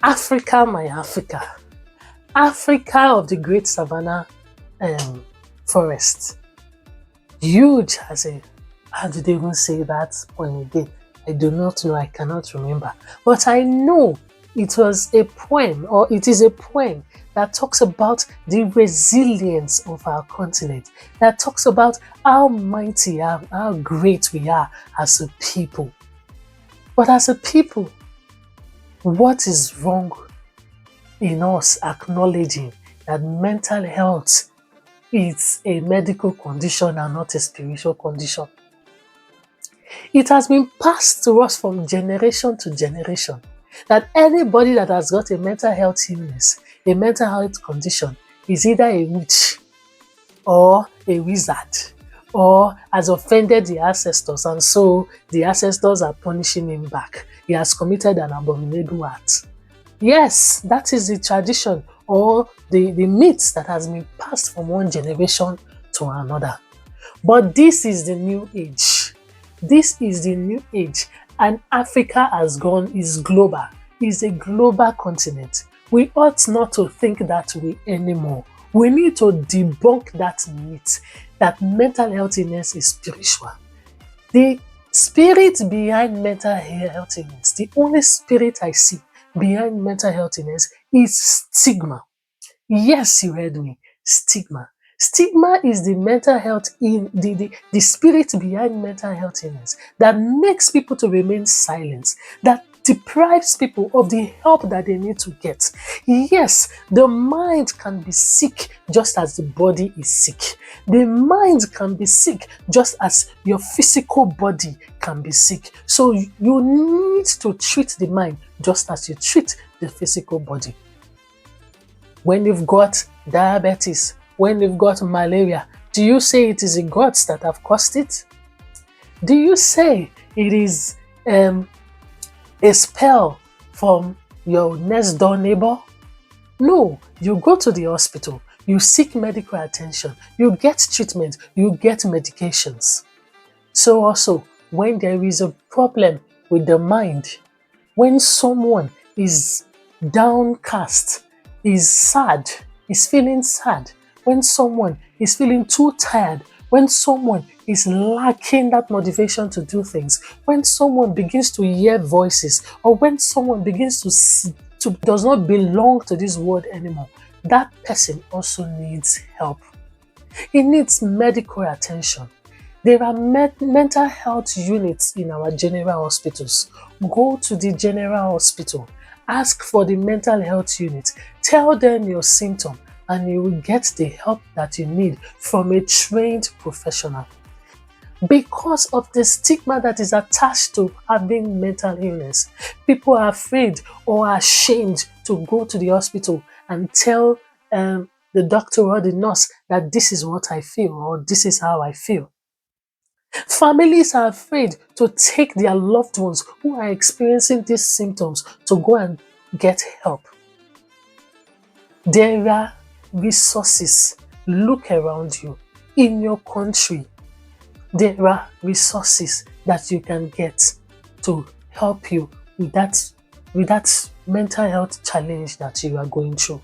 Africa, my Africa. Africa of the Great Savannah Forest. Huge as a, how did they even say that poem again? I do not know, I cannot remember. But I know it was a poem, or it is a poem that talks about the resilience of our continent, that talks about how mighty, how great we are as a people. But as a people, what is wrong in us acknowledging that mental health is a medical condition and not a spiritual condition? It has been passed to us from generation to generation that anybody that has got a mental health illness, a mental health condition, is either a witch or a wizard or has offended the ancestors, and so the ancestors are punishing him back. He has committed an abominable act. Yes, that is the tradition or the myth that has been passed from one generation to another. But this is the new age. This is the new age, and Africa has gone, is global, is a global continent. We ought not to think that way anymore. We need to debunk that myth that mental health illness is spiritual. The spirit behind mental health illness, the only spirit I see behind mental health illness is stigma. Yes, you heard me. Stigma. Stigma is the mental health in the spirit behind mental health illness that makes people to remain silent, that deprives people of the help that they need to get. Yes, the mind can be sick just as the body is sick. The mind can be sick just as your physical body can be sick. So you need to treat the mind just as you treat the physical body. When you've got diabetes, when you've got malaria, do you say it is the gods that have caused it? Do you say it is a spell from your next door neighbor? No, you go to the hospital, you seek medical attention, you get treatment, you get medications. So also, when there is a problem with the mind, when someone is downcast, is sad, is feeling sad, when someone is feeling too tired, when someone is lacking that motivation to do things, when someone begins to hear voices, or when someone begins to does not belong to this world anymore, that person also needs help. He needs medical attention. There are mental health units in our general hospitals. Go to the general hospital, ask for the mental health unit, tell them your symptom, and you will get the help that you need from a trained professional. Because of the stigma that is attached to having mental illness, people are afraid or ashamed to go to the hospital and tell the doctor or the nurse that this is what I feel or this is how I feel. Families are afraid to take their loved ones who are experiencing these symptoms to go and get help. There are resources. Look around you. In your country, there are resources that you can get to help you with that mental health challenge that you are going through.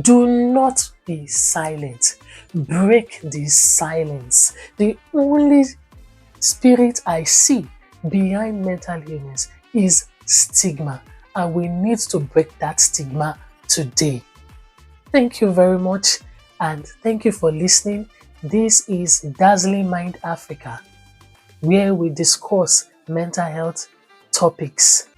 Do not be silent. Break the silence. The only spirit I see behind mental illness is stigma, and we need to break that stigma today. Thank you very much, and thank you for listening. This is Dazzling Mind Africa, where we discuss mental health topics.